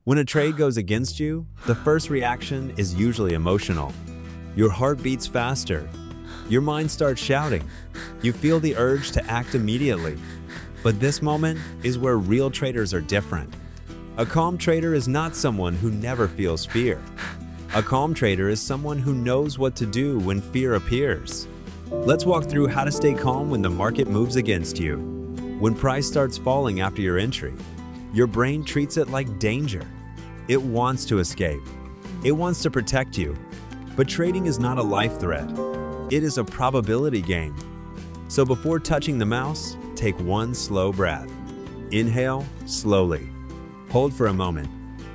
When a trade goes against you, the first reaction is usually emotional. Your heart beats faster. Your mind starts shouting. You feel the urge to act immediately. But this moment is where real traders are different. A calm trader is not someone who never feels fear. A calm trader is someone who knows what to do when fear appears. Let's walk through how to stay calm when the market moves against you. When price starts falling after your entry, your brain treats it like danger. It wants to escape. It wants to protect you. But trading is not a life threat. It is a probability game. So before touching the mouse, take one slow breath. Inhale slowly. Hold for a moment.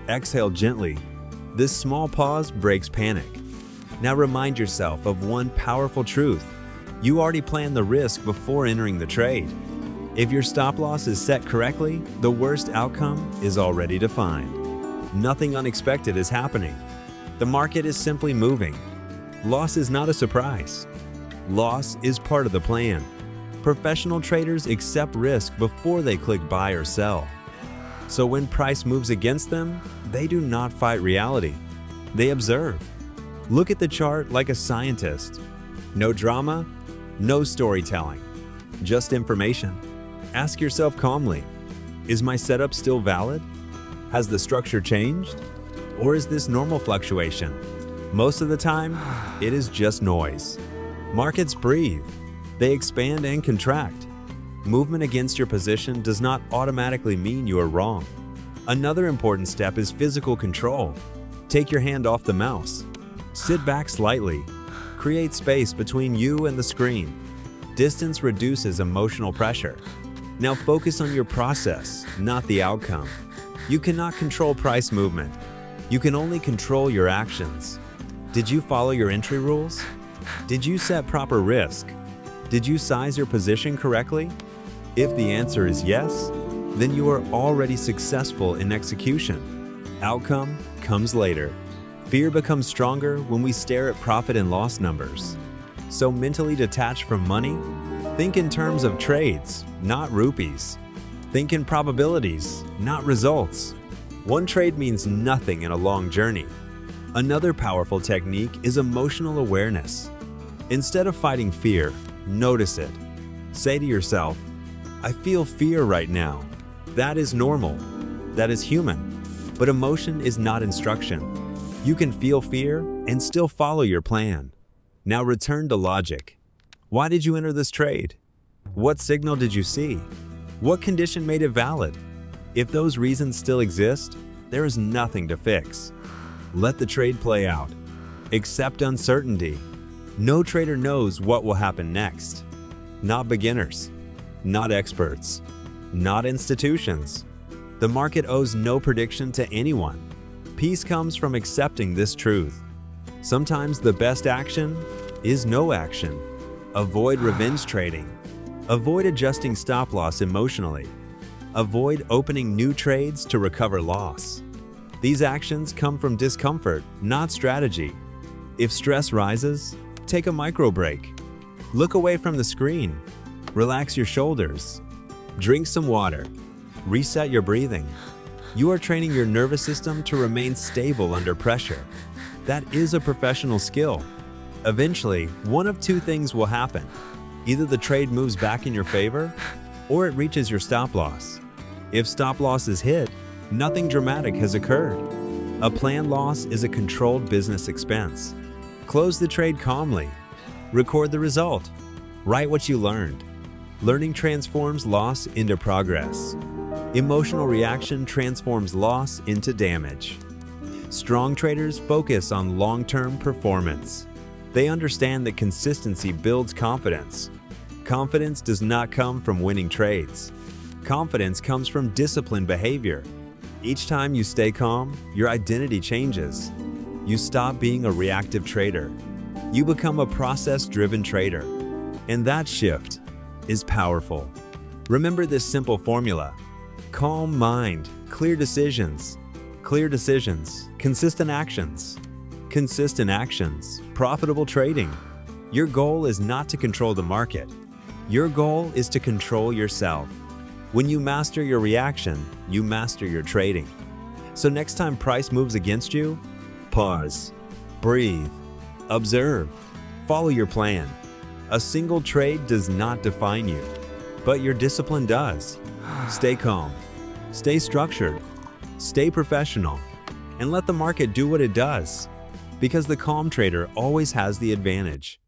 Exhale gently. This small pause breaks panic. Now remind yourself of one powerful truth. You already planned the risk before entering the trade. If your stop loss is set correctly, the worst outcome is already defined. Nothing unexpected is happening. The market is simply moving. Loss is not a surprise. Loss is part of the plan. Professional traders accept risk before they click buy or sell. So when price moves against them, they do not fight reality. They observe. Look at the chart like a scientist. No drama, no storytelling, just information. Ask yourself calmly, is my setup still valid? Has the structure changed? Or is this normal fluctuation? Most of the time, it is just noise. Markets breathe. They expand and contract. Movement against your position does not automatically mean you are wrong. Another important step is physical control. Take your hand off the mouse. Sit back slightly. Create space between you and the screen. Distance reduces emotional pressure. Now focus on your process, not the outcome. You cannot control price movement. You can only control your actions. Did you follow your entry rules? Did you set proper risk? Did you size your position correctly? If the answer is yes, then you are already successful in execution. Outcome comes later. Fear becomes stronger when we stare at profit and loss numbers. So mentally detached from money, think in terms of trades, not rupees. Think in probabilities, not results. One trade means nothing in a long journey. Another powerful technique is emotional awareness. Instead of fighting fear, notice it. Say to yourself, I feel fear right now. That is normal. That is human. But emotion is not instruction. You can feel fear and still follow your plan. Now return to logic. Why did you enter this trade? What signal did you see? What condition made it valid? If those reasons still exist, there is nothing to fix. Let the trade play out. Accept uncertainty. No trader knows what will happen next. Not beginners, not experts, not institutions. The market owes no prediction to anyone. Peace comes from accepting this truth. Sometimes the best action is no action. Avoid revenge trading. Avoid adjusting stop loss emotionally. Avoid opening new trades to recover loss. These actions come from discomfort, not strategy. If stress rises, take a micro break. Look away from the screen. Relax your shoulders. Drink some water. Reset your breathing. You are training your nervous system to remain stable under pressure. That is a professional skill. Eventually, one of two things will happen. Either the trade moves back in your favor, or it reaches your stop loss. If stop loss is hit, nothing dramatic has occurred. A planned loss is a controlled business expense. Close the trade calmly. Record the result. Write what you learned. Learning transforms loss into progress. Emotional reaction transforms loss into damage. Strong traders focus on long-term performance. They understand that consistency builds confidence. Confidence does not come from winning trades. Confidence comes from disciplined behavior. Each time you stay calm, your identity changes. You stop being a reactive trader. You become a process-driven trader. And that shift is powerful. Remember this simple formula. Calm mind, clear decisions. Clear decisions, consistent actions. Consistent actions, profitable trading. Your goal is not to control the market. Your goal is to control yourself. When you master your reaction, you master your trading. So next time price moves against you, pause, breathe, observe, follow your plan. A single trade does not define you, but your discipline does. Stay calm, stay structured, stay professional, and let the market do what it does. Because the calm trader always has the advantage.